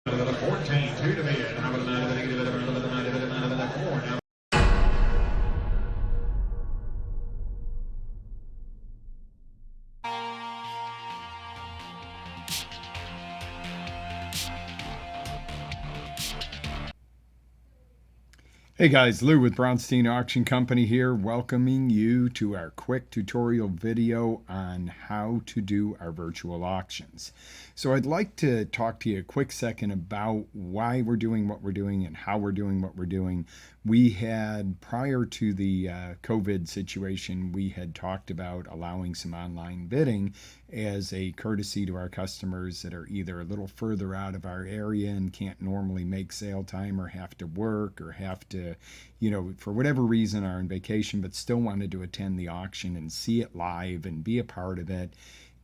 14, 2 to bid. How about another 4? Now Hey guys, Lou with Bronstein Auction Company here, welcoming you to our quick tutorial video on how to do our virtual auctions. So I'd like to talk to you a quick second about why we're doing what we're doing and how we're doing what we're doing. We had, prior to the COVID situation, we had talked about allowing some online bidding as a courtesy to our customers that are either a little further out of our area and can't normally make sale time or have to work or have to, for whatever reason are on vacation but still wanted to attend the auction and see it live and be a part of it.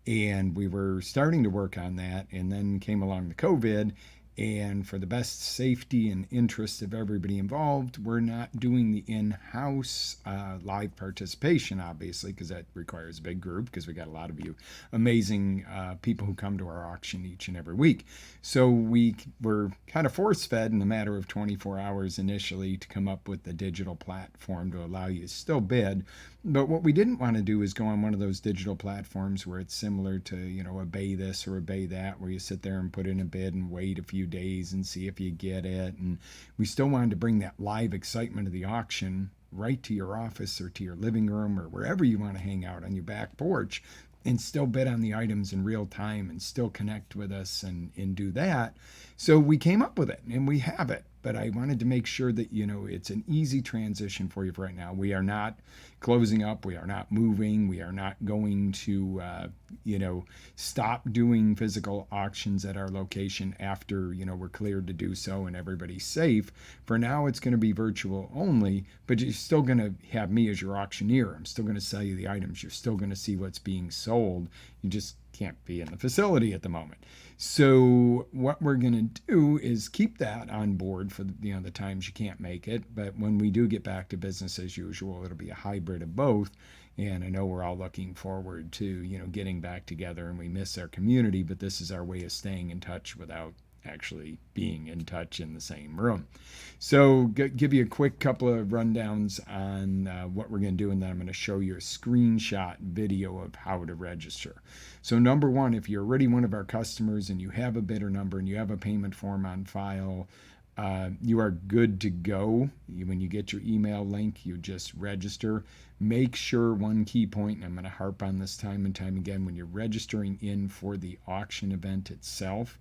And we were starting to work on that, and then came along the COVID, and for the best safety and interest of everybody involved, we're not doing the in-house live participation, obviously, because that requires a big group, because we got a lot of you amazing people who come to our auction each and every week. So we were kind of force-fed in a matter of 24 hours initially to come up with the digital platform to allow you to still bid. But what we didn't want to do is go on one of those digital platforms where it's similar to, obey this or obey that, where you sit there and put in a bid and wait a few days and see if you get it. And we still wanted to bring that live excitement of the auction right to your office or to your living room or wherever you want to hang out on your back porch and still bid on the items in real time and still connect with us and do that. So we came up with it and we have it. But I wanted to make sure that, it's an easy transition for you for right now. We are not closing up. We are not moving. We are not going to, stop doing physical auctions at our location after, we're cleared to do so and everybody's safe. For now, it's going to be virtual only, but you're still going to have me as your auctioneer. I'm still going to sell you the items. You're still going to see what's being sold. You just can't be in the facility at the moment. So what we're going to do is keep that on board for the times you can't make it. But when we do get back to business as usual, it'll be a hybrid of both. And I know we're all looking forward to getting back together, and we miss our community. But this is our way of staying in touch without actually being in touch in the same room. So give you a quick couple of rundowns on what we're going to do, and then I'm going to show you a screenshot video of how to register. So number one, if you're already one of our customers and you have a bidder number and you have a payment form on file, you are good to go. When you get your email link, you just register. Make sure, one key point, and I'm going to harp on this time and time again, when you're registering in for the auction event itself,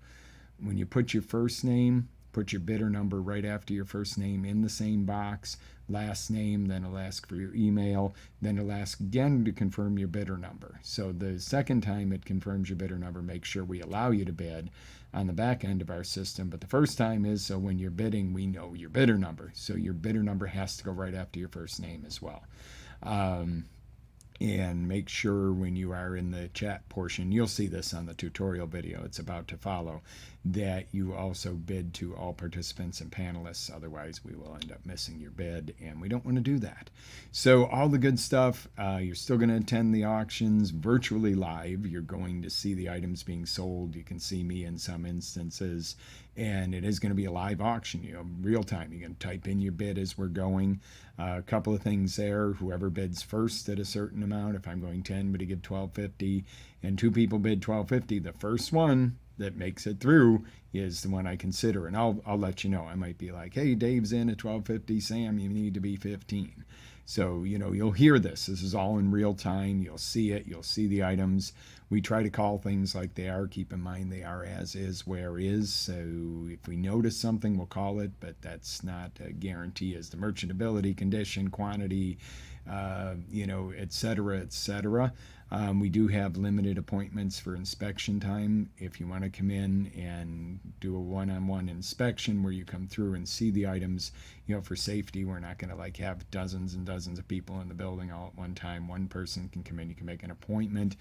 when you put your first name, put your bidder number right after your first name in the same box, last name, then it'll ask for your email, then it'll ask again to confirm your bidder number. So the second time it confirms your bidder number, make sure we allow you to bid on the back end of our system. But the first time is so when you're bidding, we know your bidder number. So your bidder number has to go right after your first name as well. And make sure when you are in the chat portion, you'll see this on the tutorial video it's about to follow, that you also bid to all participants and panelists. Otherwise, we will end up missing your bid, and we don't want to do that. So all the good stuff, you're still going to attend the auctions virtually live. You're going to see the items being sold. You can see me in some instances, and it is going to be a live auction, real time. You're going to type in your bid as we're going. A couple of things there. Whoever bids first at a certain amount, if I'm going 10, but to give $12.50, and two people bid $12.50, the first one that makes it through is the one I consider. And I'll let you know. I might be like, hey, Dave's in at $12.50. Sam, you need to be 15. So, you'll hear this. This is all in real time. You'll see it. You'll see the items. We try to call things like they are. Keep in mind they are as is, where is. So if we notice something, we'll call it, but that's not a guarantee as the merchantability, condition, quantity, et cetera, et cetera. We do have limited appointments for inspection time. If you want to come in and do a one-on-one inspection where you come through and see the items, for safety, we're not going to have dozens and dozens of people in the building all at one time. One person can come in. You can make an appointment.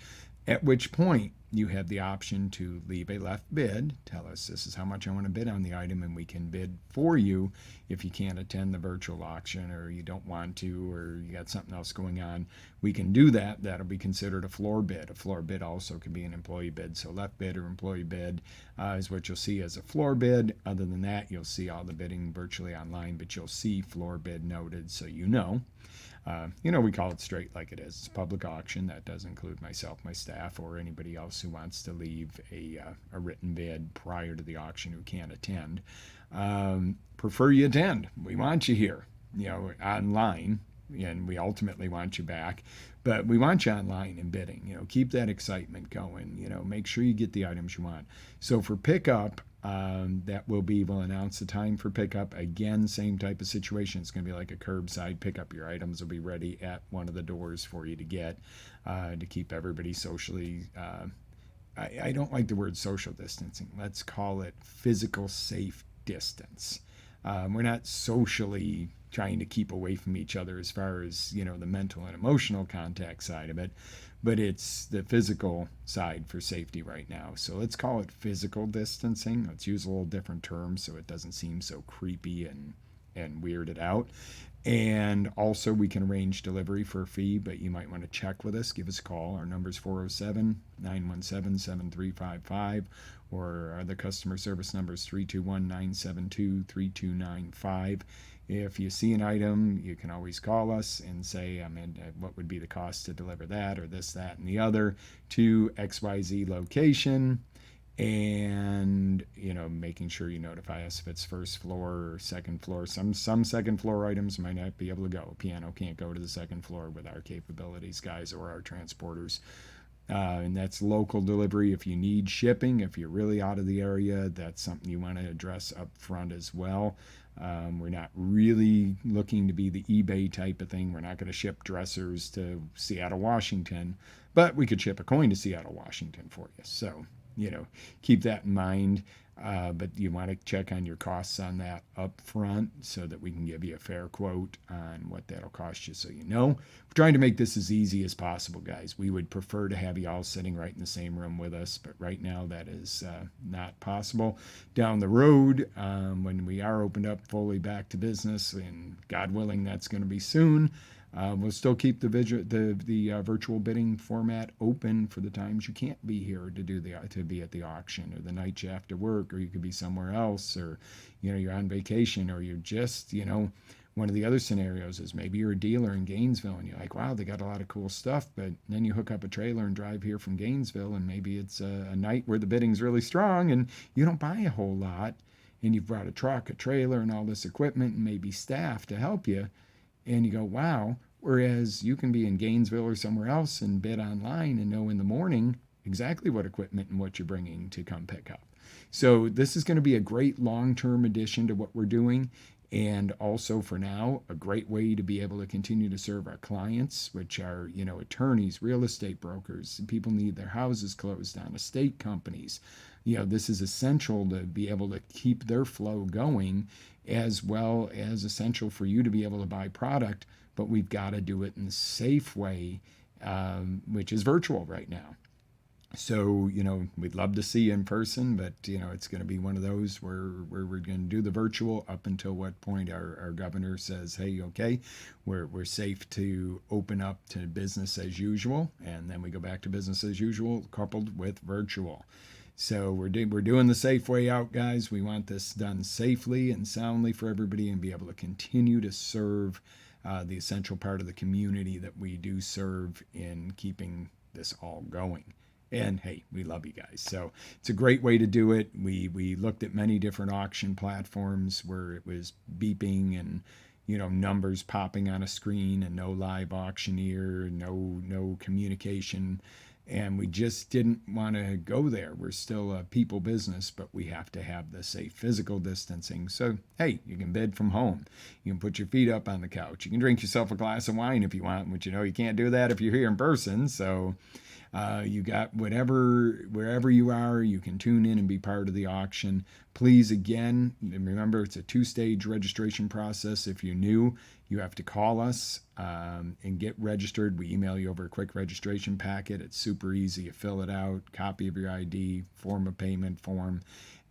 At which point you have the option to leave a left bid, tell us this is how much I want to bid on the item, and we can bid for you if you can't attend the virtual auction or you don't want to or you got something else going on. We can do that. That'll be considered a floor bid. A floor bid also can be an employee bid. So left bid or employee bid is what you'll see as a floor bid. Other than that, you'll see all the bidding virtually online, but you'll see floor bid noted so you know. We call it straight like it is. It's a public auction. That does include myself, my staff, or anybody else who wants to leave a written bid prior to the auction who can't attend. Prefer you attend. We want you here, online, and we ultimately want you back. But we want you online and bidding. Keep that excitement going. Make sure you get the items you want. So for pickup, we'll announce the time for pickup. Again, same type of situation. It's going to be like a curbside pickup. Your items will be ready at one of the doors for you to get to keep everybody socially. I don't like the word social distancing. Let's call it physical safe distance. We're not socially trying to keep away from each other as far as the mental and emotional contact side of it, but it's the physical side for safety right now. So let's call it physical distancing. Let's use a little different terms so it doesn't seem so creepy and weirded out. And also, we can arrange delivery for a fee, but you might want to check with us. Give us a call. Our number is 407-917-7355, or the customer service number is 321-972-3295. If you see an item, you can always call us and say, what would be the cost to deliver that or this, that, and the other to XYZ location. And making sure you notify us if it's first floor or second floor. Some second floor items might not be able to go. A piano can't go to the second floor with our capabilities, guys, or our transporters. And that's local delivery. If you need shipping, if you're really out of the area, that's something you want to address up front as well. We're not really looking to be the eBay type of thing. We're not going to ship dressers to Seattle, Washington, but we could ship a coin to Seattle, Washington for you. So keep that in mind. But you want to check on your costs on that up front so that we can give you a fair quote on what that'll cost you. So we're trying to make this as easy as possible, guys. We would prefer to have you all sitting right in the same room with us, but right now that is not possible. Down the road, when we are opened up fully back to business, and God willing, that's going to be soon, we'll still keep the virtual bidding format open for the times you can't be here to be at the auction, or the night you have to work, or you could be somewhere else, or you're on vacation, or you're just one of the other scenarios is maybe you're a dealer in Gainesville and you're like, wow, they got a lot of cool stuff, but then you hook up a trailer and drive here from Gainesville, and maybe it's a night where the bidding's really strong and you don't buy a whole lot, and you've brought a truck, a trailer, and all this equipment and maybe staff to help you. And you go, wow. Whereas you can be in Gainesville or somewhere else and bid online and know in the morning exactly what equipment and what you're bringing to come pick up. So this is going to be a great long-term addition to what we're doing. And also for now, a great way to be able to continue to serve our clients, which are, attorneys, real estate brokers. People need their houses closed on, estate companies. This is essential to be able to keep their flow going, as well as essential for you to be able to buy product, but we've got to do it in a safe way, which is virtual right now. So, we'd love to see you in person, but, it's going to be one of those where we're going to do the virtual up until what point our governor says, hey, okay, we're safe to open up to business as usual. And then we go back to business as usual, coupled with virtual. So we're doing the safe way out, guys. We want this done safely and soundly for everybody and be able to continue to serve the essential part of the community that we do serve in keeping this all going. And hey, we love you guys. So it's a great way to do it. We looked at many different auction platforms where it was beeping and numbers popping on a screen and no live auctioneer, no communication. And we just didn't want to go there. We're still a people business, but we have to have the safe physical distancing. So, hey, you can bid from home. You can put your feet up on the couch. You can drink yourself a glass of wine if you want, but you can't do that if you're here in person. So You got wherever you are, you can tune in and be part of the auction. Please, again, remember it's a two-stage registration process. If you're new, you have to call us and get registered. We email you over a quick registration packet. It's super easy. You fill it out, copy of your ID, form of payment form,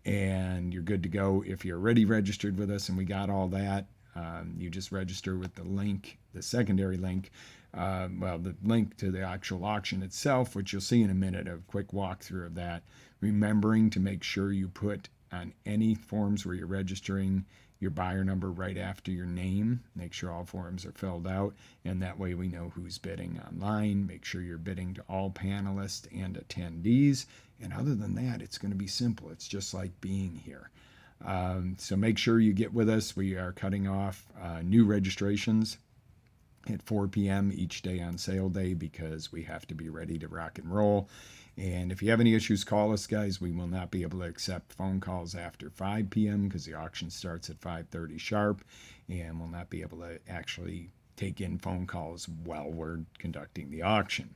and you're good to go. If you're already registered with us and we got all that, you just register with the link, the secondary link, the link to the actual auction itself, which you'll see in a minute, a quick walkthrough of that. Remembering to make sure you put on any forms where you're registering your buyer number right after your name. Make sure all forms are filled out, and that way we know who's bidding online. Make sure you're bidding to all panelists and attendees. And other than that, it's going to be simple. It's just like being here. So make sure you get with us. We are cutting off new registrations at 4 p.m. each day on sale day because we have to be ready to rock and roll. And if you have any issues, call us, guys. We will not be able to accept phone calls after 5 p.m. because the auction starts at 5:30 sharp, and we'll not be able to actually take in phone calls while we're conducting the auction,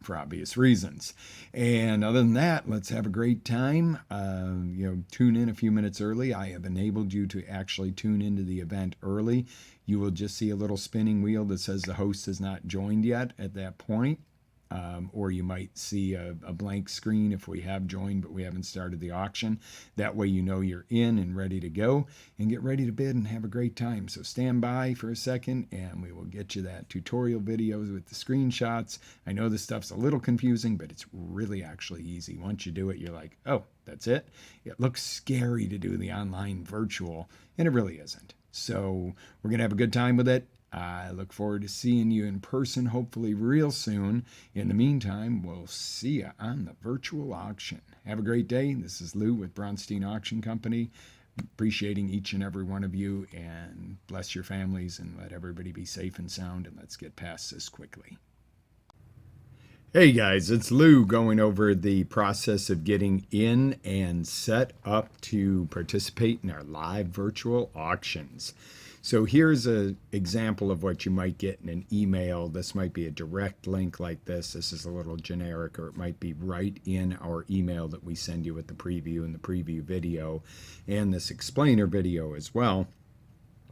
for obvious reasons. And other than that, let's have a great time. Tune in a few minutes early. I have enabled you to actually tune into the event early. You will just see a little spinning wheel that says the host has not joined yet at that point. Or you might see a blank screen if we have joined but we haven't started the auction. That way you know you're in and ready to go and get ready to bid and have a great time. So stand by for a second and we will get you that tutorial videos with the screenshots. I know this stuff's a little confusing, but it's really actually easy. Once you do it, you're like, oh, that's it? It looks scary to do the online virtual, and it really isn't. So we're going to have a good time with it. I look forward to seeing you in person, hopefully real soon. In the meantime, we'll see you on the virtual auction. Have a great day. This is Lou with Bronstein Auction Company. Appreciating each and every one of you, and bless your families and let everybody be safe and sound, and let's get past this quickly. Hey guys, it's Lou going over the process of getting in and set up to participate in our live virtual auctions. So here's an example of what you might get in an email. This might be a direct link like this. This is a little generic, or it might be right in our email that we send you with the preview and the preview video and this explainer video as well.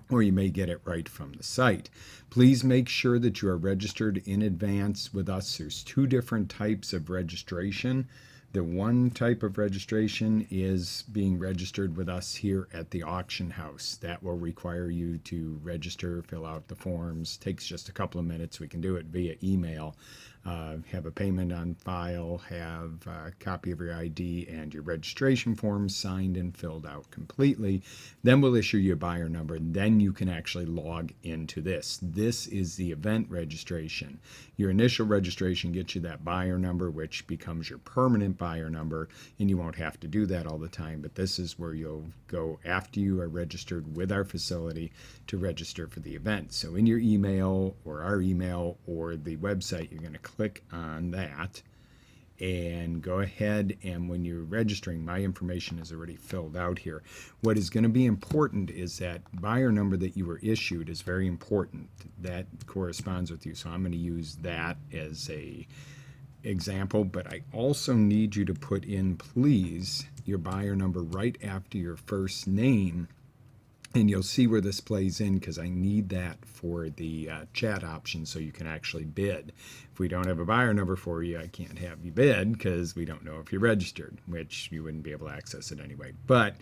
Or you may get it right from the site. Please make sure that you are registered in advance with us. There's two different types of registration. The one type of registration is being registered with us here at the auction house. That will require you to register, fill out the forms. Takes just a couple of minutes. We can do it via email. Have a payment on file, have a copy of your ID and your registration forms signed and filled out completely. Then we'll issue you a buyer number. Then you can actually log into this. This is the event registration. Your initial registration gets you that buyer number, which becomes your permanent buyer number, and you won't have to do that all the time. But this is where you'll go after you are registered with our facility to register for the event. So in your email or our email or the website, you're going to click on that and go ahead, and when you're registering, my information is already filled out here. What is going to be important is that buyer number that you were issued is very important. That corresponds with you, so I'm going to use that as a example, but I also need you to put in, please, your buyer number right after your first name. And you'll see where this plays in because I need that for the chat option so you can actually bid. If we don't have a buyer number for you, I can't have you bid because we don't know if you're registered, which you wouldn't be able to access it anyway. But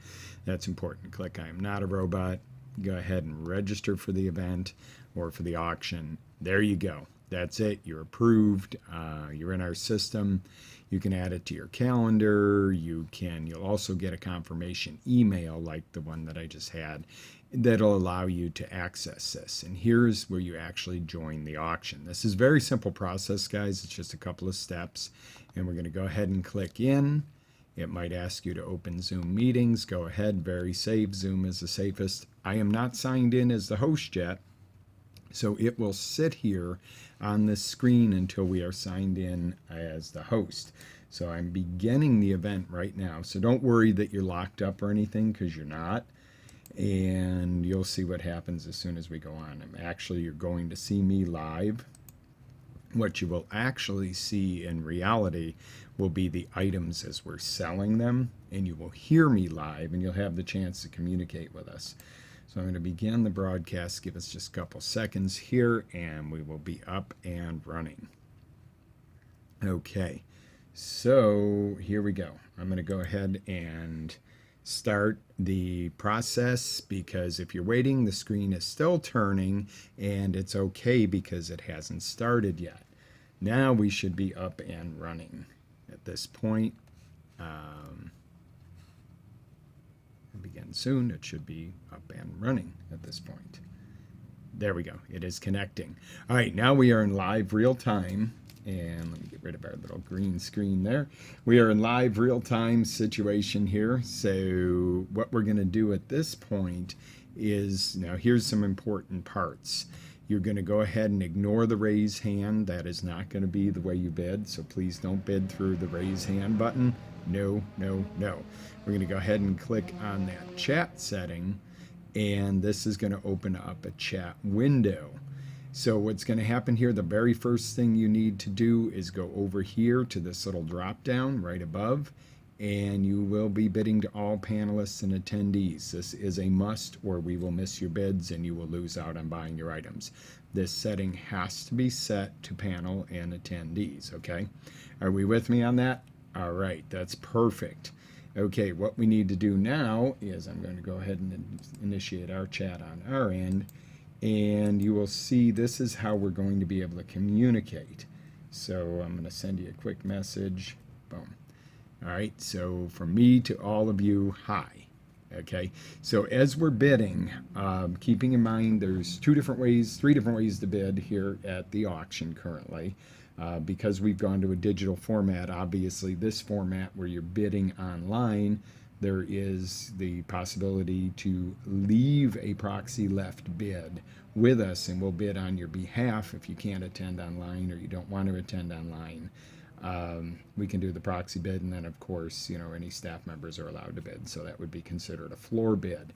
that's important. Click I am not a robot. Go ahead and register for the event or for the auction. There you go. That's it. You're approved. You're in our system. You can add it to your calendar. You'll also get a confirmation email like the one that I just had that'll allow you to access this. And here's where you actually join the auction. This is a very simple process, guys. It's just a couple of steps. And we're going to go ahead and click in. It might ask you to open Zoom meetings. Go ahead. Very safe. Zoom is the safest. I am not signed in as the host yet, so it will sit here on this screen until we are signed in as the host. So I'm beginning the event right now. So don't worry that you're locked up or anything, because you're not. And you'll see what happens as soon as we go on. You're going to see me live. What you will actually see in reality will be the items as we're selling them, and you will hear me live, and you'll have the chance to communicate with us. So I'm going to begin the broadcast. Give us just a couple seconds here, and we will be up and running. Okay, so here we go. I'm going to go ahead and start the process, because if you're waiting, the screen is still turning, and it's okay because it hasn't started yet. Now we should be up and running at this point. Begin soon. It should be up and running at this point. There we go. It is connecting. All right, now we are in live real time. And let me get rid of our little green screen there. We are in live real-time situation here. So what we're going to do at this point is, now here's some important parts. You're going to go ahead and ignore the raise hand. That is not going to be the way you bid. So please don't bid through the raise hand button. No, no, no. We're going to go ahead and click on that chat setting. And this is going to open up a chat window. So what's going to happen here, the very first thing you need to do is go over here to this little drop down right above, and you will be bidding to all panelists and attendees. This is a must, or we will miss your bids and you will lose out on buying your items. This setting has to be set to panel and attendees, okay? Are we with me on that? All right, that's perfect. Okay, what we need to do now is I'm going to go ahead and initiate our chat on our end. And you will see this is how we're going to be able to communicate. So I'm going to send you a quick message. Boom. All right, so from me to all of you, hi. Okay, so as we're bidding, keeping in mind there's three different ways to bid here at the auction currently. Because we've gone to a digital format, obviously this format where you're bidding online, there is the possibility to leave a proxy left bid with us, and we'll bid on your behalf if you can't attend online or you don't want to attend online. We can do the proxy bid, and then of course, any staff members are allowed to bid, so that would be considered a floor bid.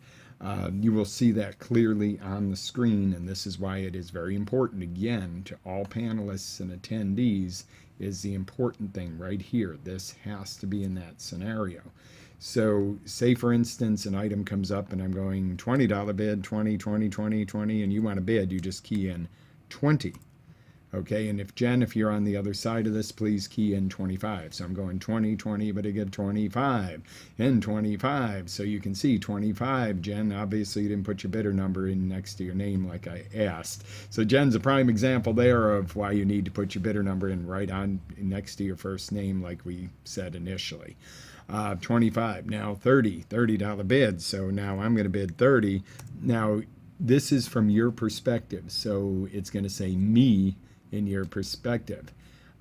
You will see that clearly on the screen, and this is why it is very important, again, to all panelists and attendees, is the important thing right here. This has to be in that scenario. So say, for instance, an item comes up and I'm going $20 bid, 20, 20, 20, 20, and you want to bid, you just key in 20. Okay, and if Jen, if you're on the other side of this, please key in 25. So I'm going 20, 20, but I get 25 and 25. So you can see 25, Jen. Obviously, you didn't put your bidder number in next to your name like I asked. So Jen's a prime example there of why you need to put your bidder number in right on next to your first name like we said initially. 25, now $30 bid. So now I'm going to bid 30. Now, this is from your perspective. So it's going to say me in your perspective.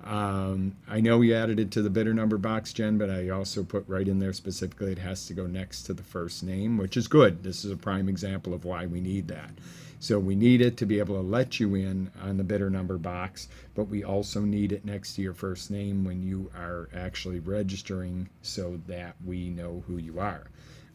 I know we added it to the bidder number box, Jen, but I also put right in there specifically it has to go next to the first name, which is good. This is a prime example of why we need that. So we need it to be able to let you in on the bidder number box, but we also need it next to your first name when you are actually registering so that we know who you are.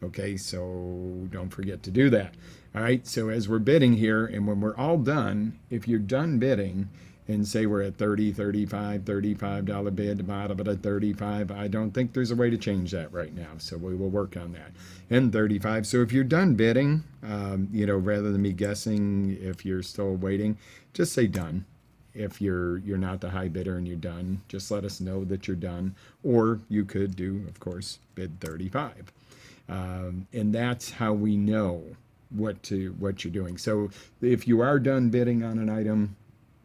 Okay, so don't forget to do that. All right, so as we're bidding here, and when we're all done, if you're done bidding, and say we're at 30, 35, $35 bid, bottom at 35, I don't think there's a way to change that right now, so we will work on that. And 35, so if you're done bidding, rather than me guessing if you're still waiting, just say done. If you're not the high bidder and you're done, just let us know that you're done. Or you could do, of course, bid 35. And that's how we know what you're doing. So if you are done bidding on an item,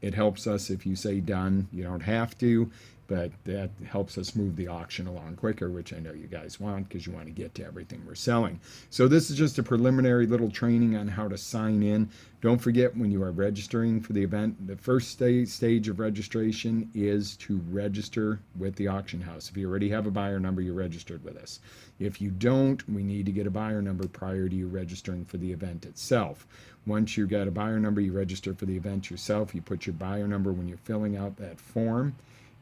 it helps us if you say done. You don't have to, but that helps us move the auction along quicker, which I know you guys want because you want to get to everything we're selling. So this is just a preliminary little training on how to sign in. Don't forget, when you are registering for the event, the first stage of registration is to register with the auction house. If you already have a buyer number, you're registered with us. If you don't, we need to get a buyer number prior to you registering for the event itself. Once you've got a buyer number, you register for the event yourself. You put your buyer number when you're filling out that form,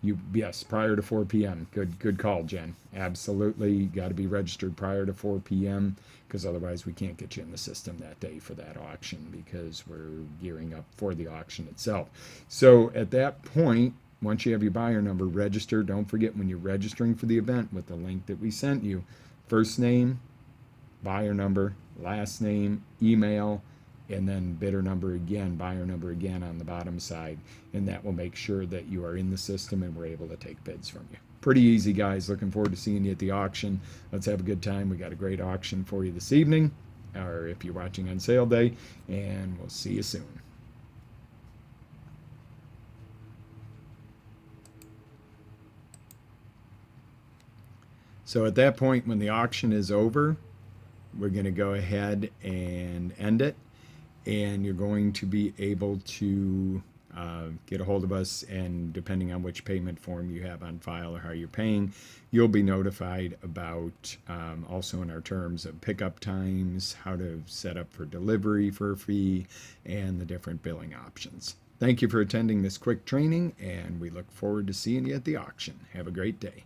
Yes, prior to 4 p.m. Good call, Jen. Absolutely, got to be registered prior to 4 p.m. because otherwise we can't get you in the system that day for that auction because we're gearing up for the auction itself. So at that point, once you have your buyer number, register. Don't forget when you're registering for the event with the link that we sent you, first name, buyer number, last name, email, and then bidder number again, buyer number again on the bottom side. And that will make sure that you are in the system and we're able to take bids from you. Pretty easy, guys. Looking forward to seeing you at the auction. Let's have a good time. We got a great auction for you this evening, or if you're watching on sale day, and we'll see you soon. So at that point, when the auction is over, we're going to go ahead and end it, and you're going to be able to get a hold of us, and depending on which payment form you have on file or how you're paying, you'll be notified about also in our terms of pickup times, how to set up for delivery for a fee, and the different billing options. Thank you for attending this quick training, and we look forward to seeing you at the auction. Have a great day.